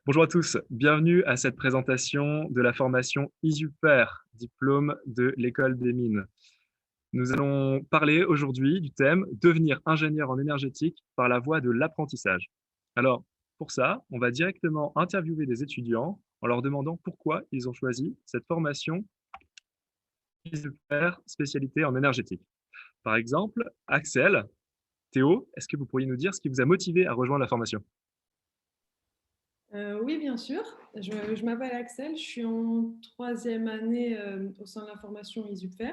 Bonjour à tous, bienvenue à cette présentation de la formation ISUPER, diplôme de l'École des mines. Nous allons parler aujourd'hui du thème devenir ingénieur en énergétique par la voie de l'apprentissage. Alors, pour ça, on va directement interviewer des étudiants en leur demandant pourquoi ils ont choisi cette formation ISUPER spécialité en énergétique. Par exemple, Axel, Théo, est-ce que vous pourriez nous dire ce qui vous a motivé à rejoindre la formation? Oui, bien sûr. Je m'appelle Axel, je suis en troisième année au sein de la formation ISUPFER.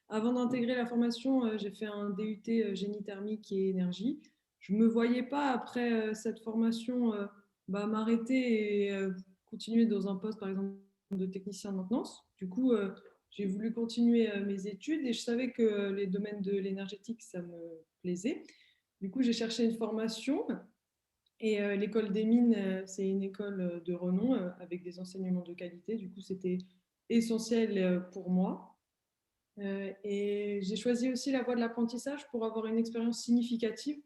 Avant d'intégrer la formation, j'ai fait un DUT génie thermique et énergie. Je ne me voyais pas, après cette formation, m'arrêter et continuer dans un poste, par exemple, de technicien de maintenance. Du coup, j'ai voulu continuer mes études et je savais que les domaines de l'énergétique, ça me plaisait. Du coup, j'ai cherché une formation. Et l'école des mines, c'est une école de renom avec des enseignements de qualité. Du coup, c'était essentiel pour moi. Et j'ai choisi aussi la voie de l'apprentissage pour avoir une expérience significative.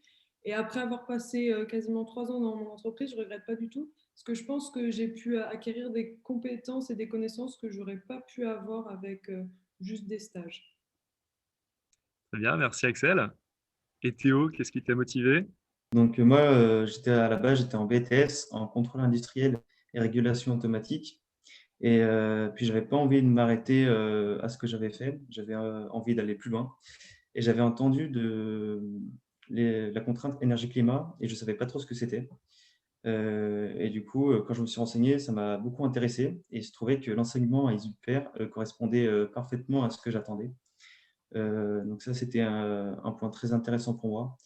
Et après avoir passé quasiment 3 ans dans mon entreprise, je ne regrette pas du tout, parce que je pense que j'ai pu acquérir des compétences et des connaissances que je n'aurais pas pu avoir avec juste des stages. Très bien, merci Axel. Et Théo, qu'est-ce qui t'a motivé? Donc moi, j'étais à la base, j'étais en BTS en contrôle industriel et régulation automatique. Et puis j'avais pas envie de m'arrêter à ce que j'avais fait. J'avais envie d'aller plus loin. Et j'avais entendu la contrainte énergie-climat et je savais pas trop ce que c'était. Et du coup, quand je me suis renseigné, ça m'a beaucoup intéressé. Et il se trouvait que l'enseignement à ISUPER correspondait parfaitement à ce que j'attendais. Donc ça, c'était un point très intéressant pour moi.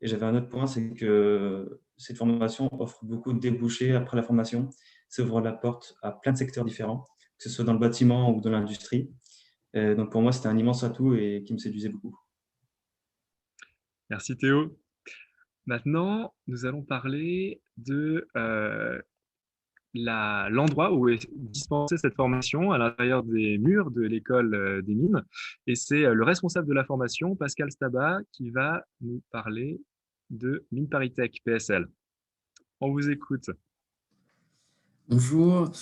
Et j'avais un autre point, c'est que cette formation offre beaucoup de débouchés après la formation. Ça ouvre la porte à plein de secteurs différents, que ce soit dans le bâtiment ou dans l'industrie. Donc pour moi, c'était un immense atout et qui me séduisait beaucoup. Merci Théo. Maintenant, nous allons parler de l'endroit où est dispensée cette formation à l'intérieur des murs de l'école des mines. Et c'est le responsable de la formation, Pascal Stabat, qui va nous parler de Mine ParisTech PSL. On vous écoute. Bonjour.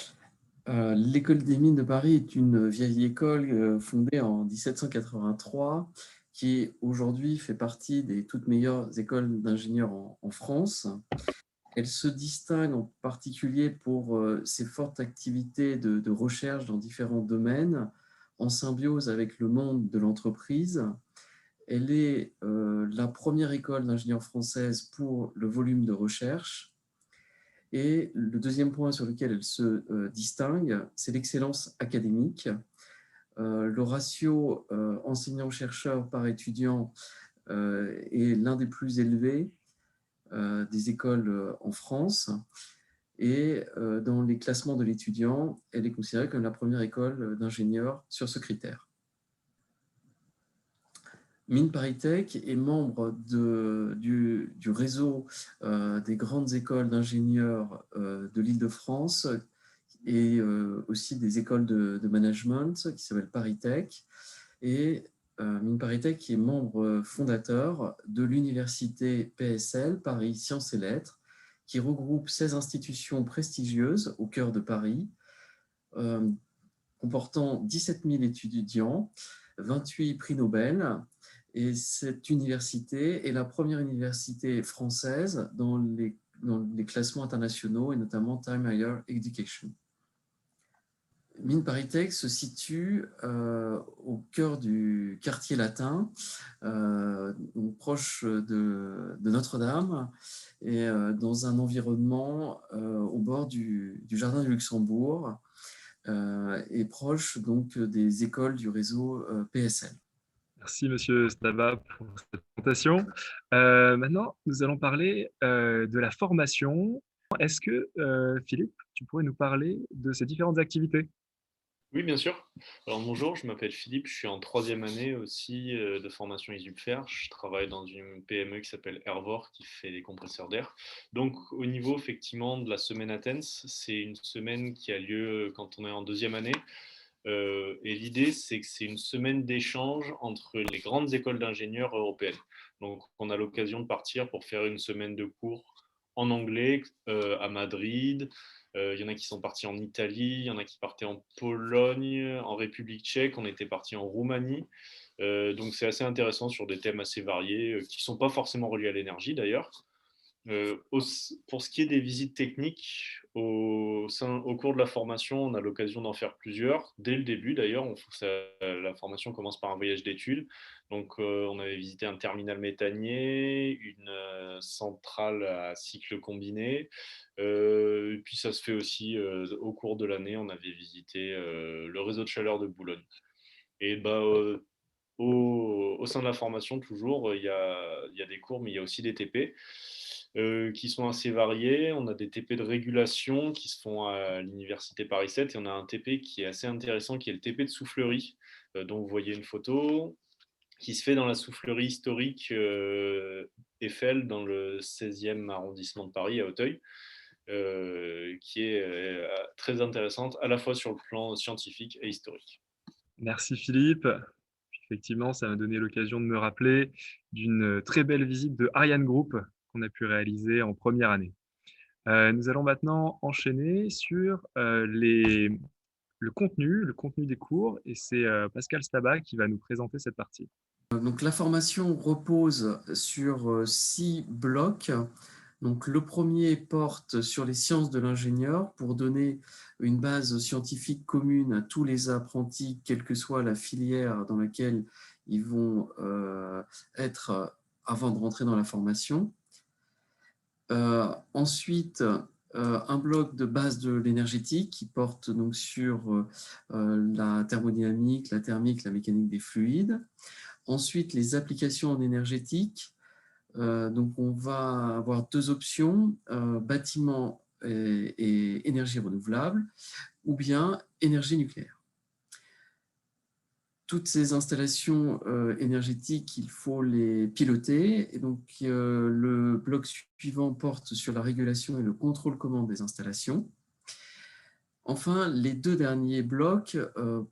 L'École des mines de Paris est une vieille école fondée en 1783 qui aujourd'hui fait partie des toutes meilleures écoles d'ingénieurs en France. Elle se distingue en particulier pour ses fortes activités de recherche dans différents domaines, en symbiose avec le monde de l'entreprise. Elle est la première école d'ingénieurs française pour le volume de recherche. Et le deuxième point sur lequel elle se distingue, c'est l'excellence académique. Le ratio enseignant-chercheur par étudiant est l'un des plus élevés des écoles en France. Et dans les classements de l'étudiant, elle est considérée comme la première école d'ingénieurs sur ce critère. Mines ParisTech est membre du réseau des grandes écoles d'ingénieurs de l'Île-de-France et aussi des écoles de management qui s'appellent ParisTech. Et Mines ParisTech est membre fondateur de l'université PSL, Paris Sciences et Lettres, qui regroupe 16 institutions prestigieuses au cœur de Paris, euh, comportant 17 000 étudiants, 28 prix Nobel. Et cette université est la première université française dans les classements internationaux et notamment Time Higher Education. Mines ParisTech se situe au cœur du quartier latin, donc proche de Notre-Dame, et dans un environnement au bord du Jardin du Luxembourg, et proche donc des écoles du réseau PSL. Merci, Monsieur Stabat, pour cette présentation. Maintenant, nous allons parler de la formation. Est-ce que, Philippe, tu pourrais nous parler de ces différentes activités? Oui, bien sûr. Alors bonjour, je m'appelle Philippe, je suis en troisième année aussi de formation ISUPFER. Je travaille dans une PME qui s'appelle Hervor, qui fait des compresseurs d'air. Donc au niveau effectivement de la semaine Athens, c'est une semaine qui a lieu quand on est en deuxième année. Et l'idée, c'est que c'est une semaine d'échange entre les grandes écoles d'ingénieurs européennes. Donc on a l'occasion de partir pour faire une semaine de cours en anglais à Madrid. Il y en a qui sont partis en Italie, il y en a qui partaient en Pologne, en République tchèque, on était partis en Roumanie. Donc c'est assez intéressant sur des thèmes assez variés qui ne sont pas forcément reliés à l'énergie d'ailleurs. Pour ce qui est des visites techniques, au cours de la formation, on a l'occasion d'en faire plusieurs. Dès le début, d'ailleurs, la formation commence par un voyage d'études. Donc, on avait visité un terminal méthanier, une centrale à cycle combiné. Et puis, ça se fait aussi au cours de l'année. On avait visité le réseau de chaleur de Boulogne. Et bah, au sein de la formation, toujours, il y a des cours, mais il y a aussi des TP qui sont assez variés. On a des TP de régulation qui se font à l'Université Paris 7 et on a un TP qui est assez intéressant, qui est le TP de soufflerie, dont vous voyez une photo, qui se fait dans la soufflerie historique Eiffel, dans le 16e arrondissement de Paris, à Auteuil, qui est très intéressante à la fois sur le plan scientifique et historique. Merci Philippe. Effectivement, ça m'a donné l'occasion de me rappeler d'une très belle visite de Ariane Group qu'on a pu réaliser en première année. Nous allons maintenant enchaîner sur le contenu des cours, et c'est Pascal Stabat qui va nous présenter cette partie. Donc, la formation repose sur 6 blocs. Donc, le premier porte sur les sciences de l'ingénieur pour donner une base scientifique commune à tous les apprentis, quelle que soit la filière dans laquelle ils vont être avant de rentrer dans la formation. Ensuite, un bloc de base de l'énergétique qui porte donc sur la thermodynamique, la thermique, la mécanique des fluides. Ensuite, les applications en énergétique. Donc, on va avoir 2 options, bâtiment et énergie renouvelable, ou bien énergie nucléaire. Toutes ces installations énergétiques, il faut les piloter. Et donc, le bloc suivant porte sur la régulation et le contrôle-commande des installations. Enfin, les 2 derniers blocs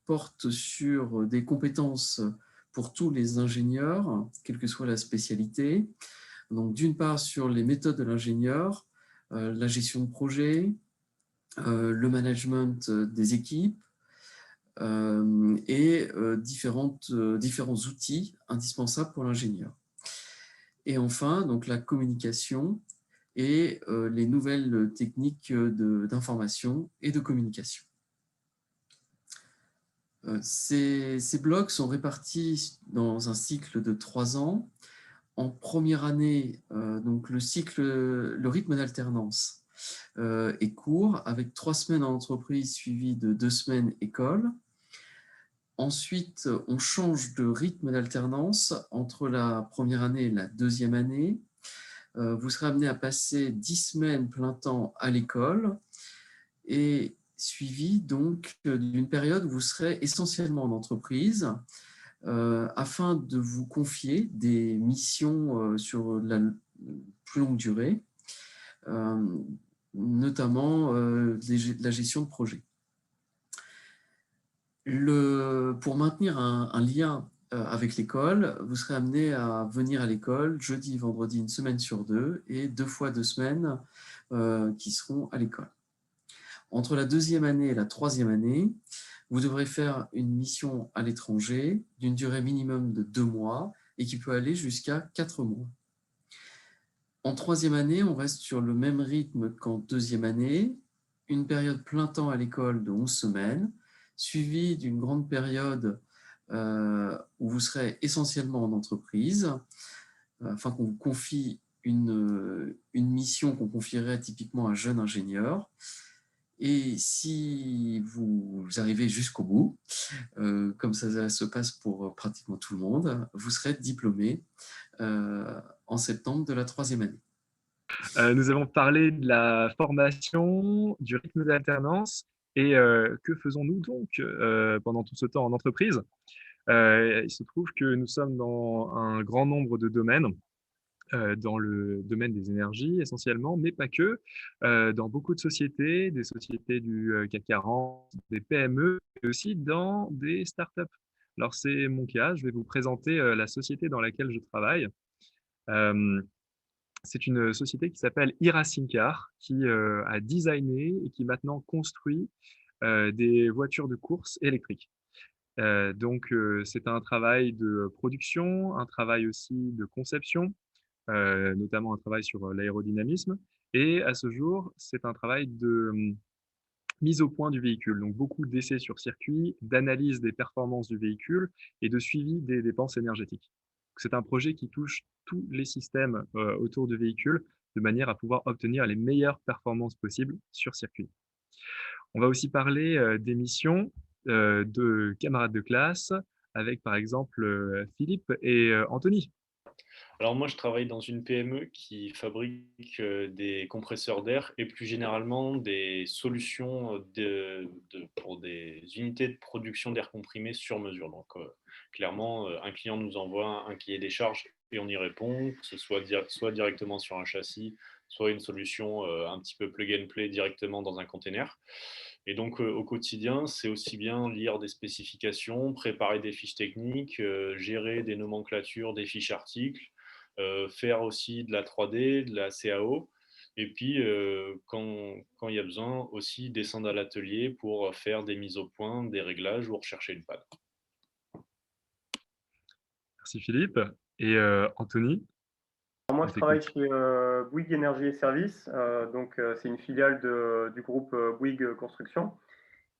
portent sur des compétences pour tous les ingénieurs, quelle que soit la spécialité. Donc, d'une part, sur les méthodes de l'ingénieur, la gestion de projet, le management des équipes et différents outils indispensables pour l'ingénieur. Et enfin, donc, la communication et les nouvelles techniques d'information et de communication. Ces blocs sont répartis dans un cycle de 3 ans. En première année, donc le rythme d'alternance est court, avec 3 semaines en entreprise suivies de 2 semaines école. Ensuite, on change de rythme d'alternance entre la première année et la deuxième année. Vous serez amené à passer 10 semaines plein temps à l'école et suivi donc d'une période où vous serez essentiellement en entreprise afin de vous confier des missions sur la plus longue durée, notamment la gestion de projet. Pour maintenir un lien avec l'école, vous serez amené à venir à l'école jeudi, vendredi, une semaine sur 2 et 2 fois 2 semaines qui seront à l'école. Entre la deuxième année et la troisième année, vous devrez faire une mission à l'étranger d'une durée minimum de 2 mois et qui peut aller jusqu'à 4 mois. En troisième année, on reste sur le même rythme qu'en deuxième année, une période plein temps à l'école de 11 semaines, suivie d'une grande période où vous serez essentiellement en entreprise, afin qu'on vous confie une mission qu'on confierait typiquement à un jeune ingénieur. Et si vous arrivez jusqu'au bout, comme ça se passe pour pratiquement tout le monde, vous serez diplômé en septembre de la troisième année. Nous avons parlé de la formation, du rythme d'alternance, et que faisons-nous donc pendant tout ce temps en entreprise? Il se trouve que nous sommes dans un grand nombre de domaines, dans le domaine des énergies essentiellement, mais pas que, dans beaucoup de sociétés, des sociétés du CAC 40, des PME, et aussi dans des startups. Alors c'est mon cas, je vais vous présenter la société dans laquelle je travaille. C'est une société qui s'appelle Irasincar, qui a designé et qui maintenant construit des voitures de course électriques. Donc, c'est un travail de production, un travail aussi de conception, notamment un travail sur l'aérodynamisme. Et à ce jour, c'est un travail de mise au point du véhicule. Donc, beaucoup d'essais sur circuit, d'analyse des performances du véhicule et de suivi des dépenses énergétiques. C'est un projet qui touche tous les systèmes autour du véhicule de manière à pouvoir obtenir les meilleures performances possibles sur circuit. On va aussi parler des missions de camarades de classe avec par exemple Philippe et Anthony. Alors moi, je travaille dans une PME qui fabrique des compresseurs d'air et plus généralement des solutions pour des unités de production d'air comprimé sur mesure. Donc clairement, un client nous envoie un cahier des charges et on y répond, que ce soit, soit directement sur un châssis, soit une solution un petit peu plug and play directement dans un container. Et donc au quotidien, c'est aussi bien lire des spécifications, préparer des fiches techniques, gérer des nomenclatures, des fiches articles, faire aussi de la 3D, de la CAO, et puis quand il y a besoin, aussi descendre à l'atelier pour faire des mises au point, des réglages ou rechercher une panne. Merci Philippe. Et Anthony, Moi, on je travaille t'écoute. chez Bouygues Énergie et Services. C'est une filiale du groupe Bouygues Construction.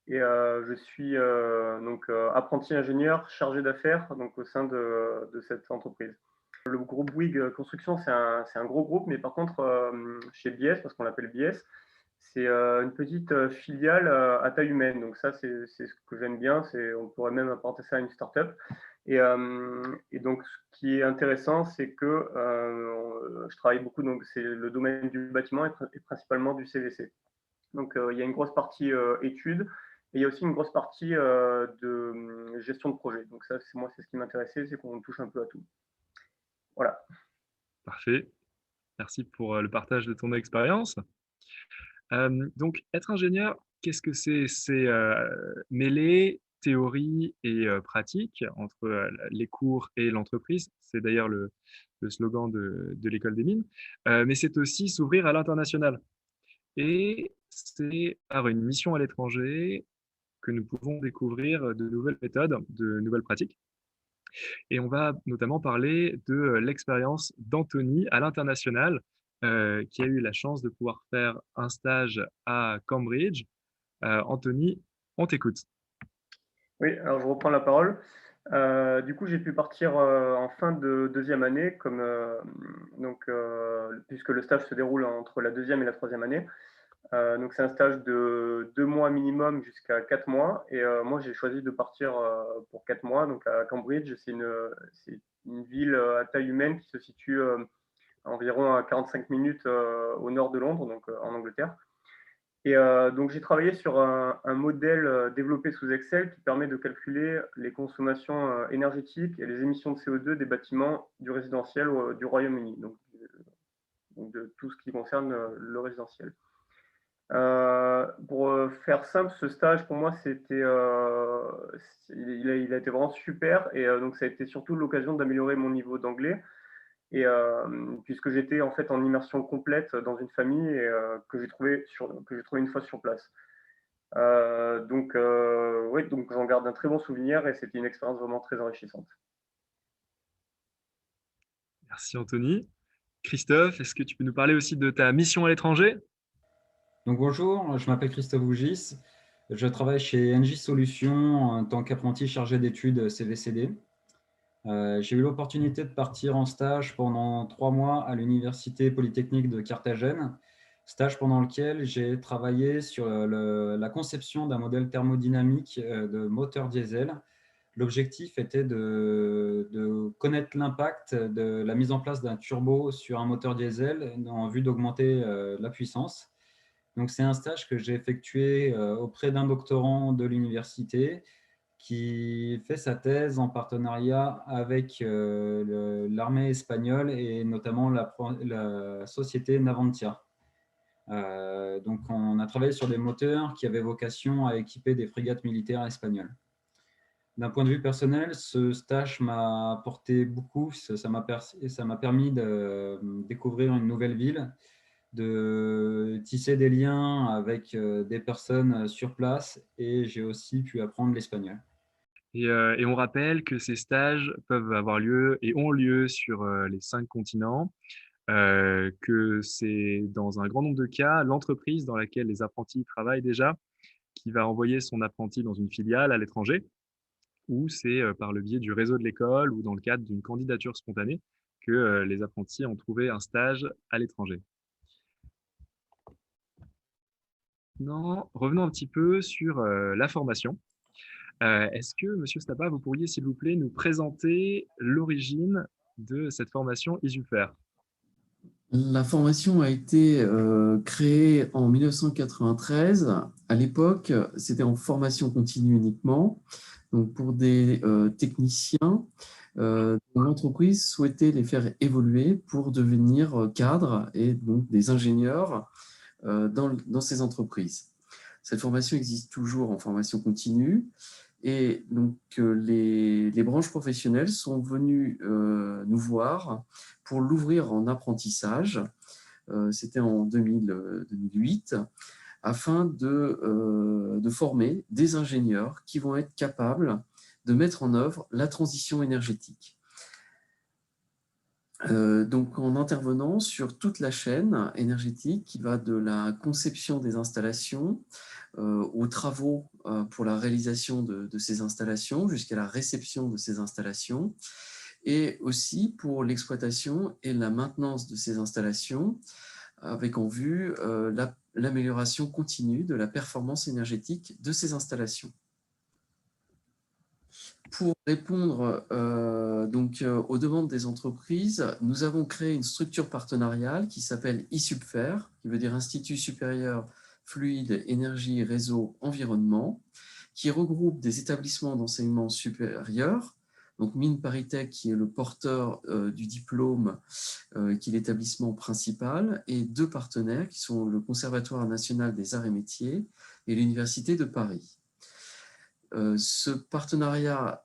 Et je suis apprenti ingénieur chargé d'affaires donc, au sein de cette entreprise. Le groupe Bouygues Construction, c'est un gros groupe, mais par contre, chez BS, parce qu'on l'appelle BS, c'est une petite filiale à taille humaine. Donc ça, c'est ce que j'aime bien. On pourrait même apporter ça à une start-up. Et donc, ce qui est intéressant, c'est que je travaille beaucoup, donc c'est le domaine du bâtiment et principalement du CVC. Donc, il y a une grosse partie études et il y a aussi une grosse partie de gestion de projet. Donc ça, moi, c'est ce qui m'intéressait, c'est qu'on touche un peu à tout. Voilà. Parfait. Merci pour le partage de ton expérience. Donc, être ingénieur, qu'est-ce que c'est? C'est mêler théorie et pratique entre les cours et l'entreprise. C'est d'ailleurs le slogan de l'école des mines. Mais c'est aussi s'ouvrir à l'international. Et c'est par une mission à l'étranger que nous pouvons découvrir de nouvelles méthodes, de nouvelles pratiques. Et on va notamment parler de l'expérience d'Anthony à l'international, qui a eu la chance de pouvoir faire un stage à Cambridge. Anthony, on t'écoute. Oui, alors je reprends la parole. Du coup, j'ai pu partir en fin de deuxième année, puisque le stage se déroule entre la deuxième et la troisième année. Donc, c'est un stage de 2 mois minimum jusqu'à 4 mois. Et moi, j'ai choisi de partir pour 4 mois. Donc, à Cambridge, c'est une ville à taille humaine qui se situe environ à 45 minutes au nord de Londres, donc en Angleterre. Et donc, j'ai travaillé sur un modèle développé sous Excel qui permet de calculer les consommations énergétiques et les émissions de CO2 des bâtiments du résidentiel du Royaume-Uni, donc de tout ce qui concerne le résidentiel. Pour faire simple, ce stage pour moi, il a été vraiment super et donc ça a été surtout l'occasion d'améliorer mon niveau d'anglais et puisque j'étais en fait en immersion complète dans une famille et que j'ai trouvé une fois sur place. Oui, donc j'en garde un très bon souvenir et c'était une expérience vraiment très enrichissante. Merci Anthony. Christophe, est-ce que tu peux nous parler aussi de ta mission à l'étranger? Donc bonjour, je m'appelle Christophe Bougis. Je travaille chez NJ Solutions en tant qu'apprenti chargé d'études CVCD. J'ai eu l'opportunité de partir en stage pendant 3 mois à l'Université Polytechnique de Carthagène, stage pendant lequel j'ai travaillé sur la conception d'un modèle thermodynamique de moteur diesel. L'objectif était de connaître l'impact de la mise en place d'un turbo sur un moteur diesel en vue d'augmenter la puissance. Donc, c'est un stage que j'ai effectué auprès d'un doctorant de l'université qui fait sa thèse en partenariat avec l'armée espagnole et notamment la société Navantia. Donc, on a travaillé sur des moteurs qui avaient vocation à équiper des frégates militaires espagnoles. D'un point de vue personnel, ce stage m'a apporté beaucoup. Ça m'a permis de découvrir une nouvelle ville, de tisser des liens avec des personnes sur place, et j'ai aussi pu apprendre l'espagnol. Et on rappelle que ces stages peuvent avoir lieu et ont lieu sur les 5 continents, que c'est dans un grand nombre de cas l'entreprise dans laquelle les apprentis travaillent déjà qui va envoyer son apprenti dans une filiale à l'étranger, ou c'est par le biais du réseau de l'école ou dans le cadre d'une candidature spontanée que les apprentis ont trouvé un stage à l'étranger. Non, revenons un petit peu sur la formation. Est-ce que, Monsieur Stapa, vous pourriez, s'il vous plaît, nous présenter l'origine de cette formation ISUPER? La formation a été créée en 1993. À l'époque, c'était en formation continue uniquement. Donc pour des techniciens, l'entreprise souhaitait les faire évoluer pour devenir cadres et donc des ingénieurs dans ces entreprises. Cette formation existe toujours en formation continue. Et donc, les branches professionnelles sont venues nous voir pour l'ouvrir en apprentissage. C'était en 2008, afin de former des ingénieurs qui vont être capables de mettre en œuvre la transition énergétique. Donc, en intervenant sur toute la chaîne énergétique qui va de la conception des installations aux travaux pour la réalisation de ces installations jusqu'à la réception de ces installations, et aussi pour l'exploitation et la maintenance de ces installations avec en vue l'amélioration continue de la performance énergétique de ces installations. Pour répondre aux demandes des entreprises, nous avons créé une structure partenariale qui s'appelle ISUPFER, qui veut dire Institut supérieur fluide, énergie, réseau, environnement, qui regroupe des établissements d'enseignement supérieur, donc Mines ParisTech qui est le porteur du diplôme, qui est l'établissement principal, et 2 partenaires qui sont le Conservatoire national des arts et métiers et l'Université de Paris. Ce partenariat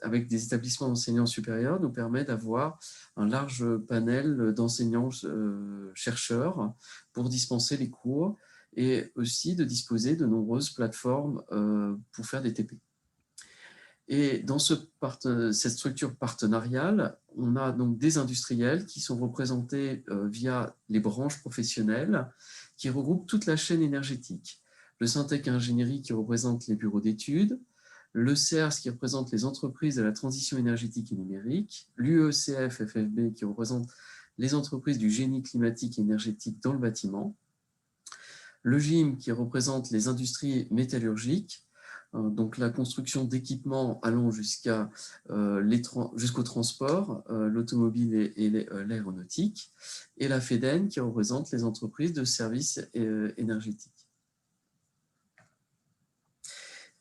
avec des établissements d'enseignement supérieur nous permet d'avoir un large panel d'enseignants-chercheurs pour dispenser les cours et aussi de disposer de nombreuses plateformes pour faire des TP. Et dans cette structure partenariale, on a donc des industriels qui sont représentés via les branches professionnelles qui regroupent toute la chaîne énergétique. Le Syntec Ingénierie qui représente les bureaux d'études, le CERS qui représente les entreprises de la transition énergétique et numérique, l'UECF-FFB qui représente les entreprises du génie climatique et énergétique dans le bâtiment, le GIM qui représente les industries métallurgiques, donc la construction d'équipements allant jusqu'au transport, l'automobile et l'aéronautique, et la FEDEN qui représente les entreprises de services énergétiques.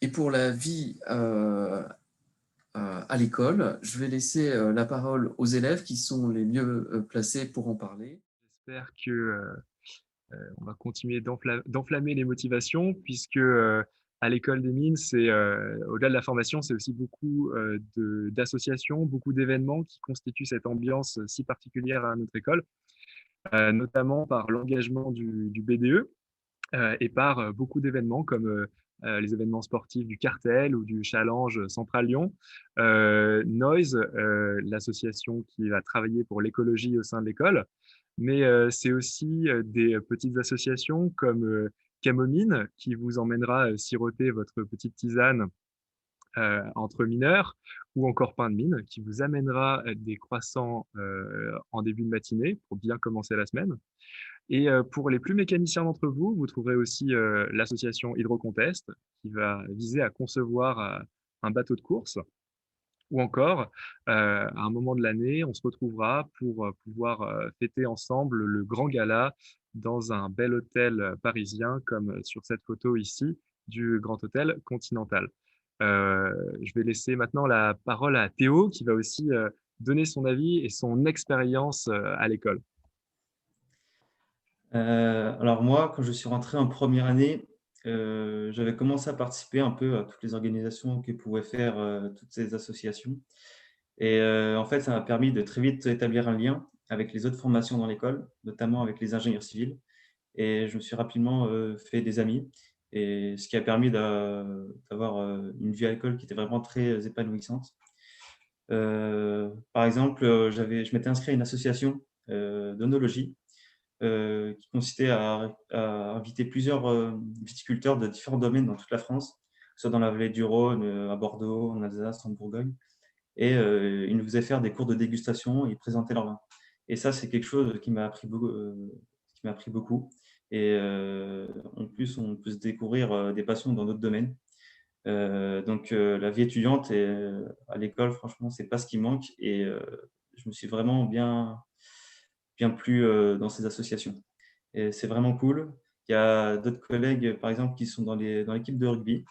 Et pour la vie à l'école, je vais laisser la parole aux élèves qui sont les mieux placés pour en parler. J'espère que on va continuer d'enflammer les motivations, puisque à l'école des mines, au-delà de la formation, c'est aussi beaucoup d'associations, beaucoup d'événements qui constituent cette ambiance si particulière à notre école, notamment par l'engagement du BDE et par beaucoup d'événements comme les événements sportifs du Cartel ou du Challenge Central Lyon, Noise, l'association qui va travailler pour l'écologie au sein de l'école, mais c'est aussi des petites associations comme Camomine qui vous emmènera siroter votre petite tisane entre mineurs, ou encore Pain de Mine qui vous amènera des croissants en début de matinée pour bien commencer la semaine. Et pour les plus mécaniciens d'entre vous, vous trouverez aussi l'association Hydrocontest qui va viser à concevoir un bateau de course. Ou encore, à un moment de l'année, on se retrouvera pour pouvoir fêter ensemble le grand gala dans un bel hôtel parisien, comme sur cette photo ici, du Grand Hôtel Continental. Je vais laisser maintenant la parole à Théo, qui va aussi donner son avis et son expérience à l'école. Alors moi, quand je suis rentré en première année, j'avais commencé à participer un peu à toutes les organisations que pouvaient faire toutes ces associations. Et en fait, ça m'a permis de très vite établir un lien avec les autres formations dans l'école, notamment avec les ingénieurs civils. Et je me suis rapidement fait des amis, et ce qui a permis d'avoir une vie à l'école qui était vraiment très épanouissante. Par exemple, je m'étais inscrit à une association d'œnologie qui consistait à inviter plusieurs viticulteurs de différents domaines dans toute la France, que ce soit dans la vallée du Rhône, à Bordeaux, en Alsace, en Bourgogne. Et ils nous faisaient faire des cours de dégustation, ils présentaient leur vin. Et ça, c'est quelque chose qui m'a appris beaucoup. Et en plus, on peut se découvrir des passions dans d'autres domaines. Donc, la vie étudiante et à l'école, franchement, c'est pas ce qui manque. Et je me suis vraiment bien plu dans ces associations. Et c'est vraiment cool. Il y a d'autres collègues, par exemple, qui sont dans l'équipe de rugby,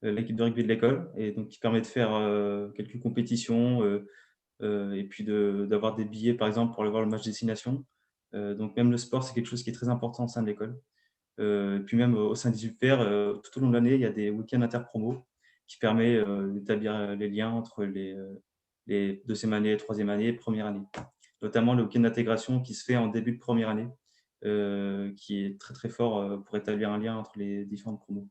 l'équipe de rugby de l'école, et donc qui permet de faire quelques compétitions et puis d'avoir des billets, par exemple, pour aller voir le match destination. Donc, même le sport, c'est quelque chose qui est très important au sein de l'école. Et puis même au sein des UPR, tout au long de l'année, il y a des week-ends interpromos qui permettent d'établir les liens entre les deuxième année, troisième année et première année. Notamment le week-end d'intégration qui se fait en début de première année, qui est très très fort pour établir un lien entre les différentes promos.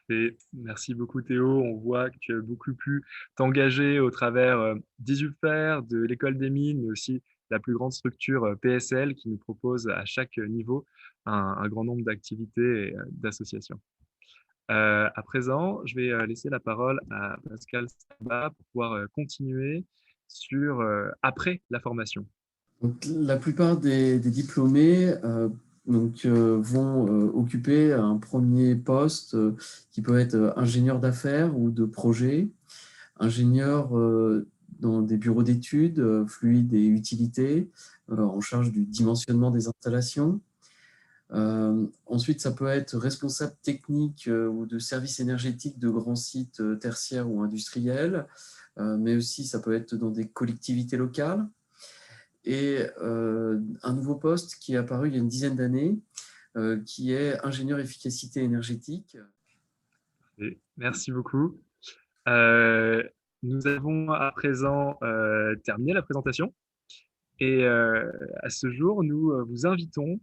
Et merci beaucoup Théo, on voit que tu as beaucoup pu t'engager au travers d'ISUPER, de l'école des mines, mais aussi la plus grande structure PSL qui nous propose à chaque niveau un grand nombre d'activités et d'associations. À présent, je vais laisser la parole à Pascal Saba pour pouvoir continuer sur après la formation. Donc, la plupart des diplômés vont occuper un premier poste qui peut être ingénieur d'affaires ou de projet, ingénieur dans des bureaux d'études, fluides et utilités, en charge du dimensionnement des installations. Ensuite, ça peut être responsable technique ou de service énergétique de grands sites tertiaires ou industriels, mais aussi ça peut être dans des collectivités locales. Et un nouveau poste qui est apparu il y a une dizaine d'années, qui est ingénieur efficacité énergétique. Et merci beaucoup. Nous avons à présent terminé la présentation. Et à ce jour, nous vous invitons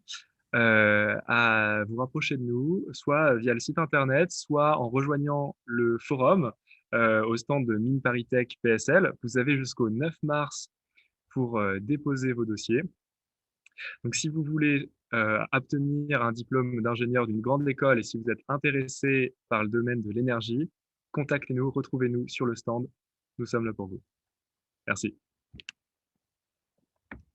à vous rapprocher de nous, soit via le site internet, soit en rejoignant le forum au stand de Mines ParisTech PSL. Vous avez jusqu'au 9 mars pour déposer vos dossiers. Donc, si vous voulez obtenir un diplôme d'ingénieur d'une grande école et si vous êtes intéressé par le domaine de l'énergie, contactez-nous, retrouvez-nous sur le stand. Nous sommes là pour vous. Merci.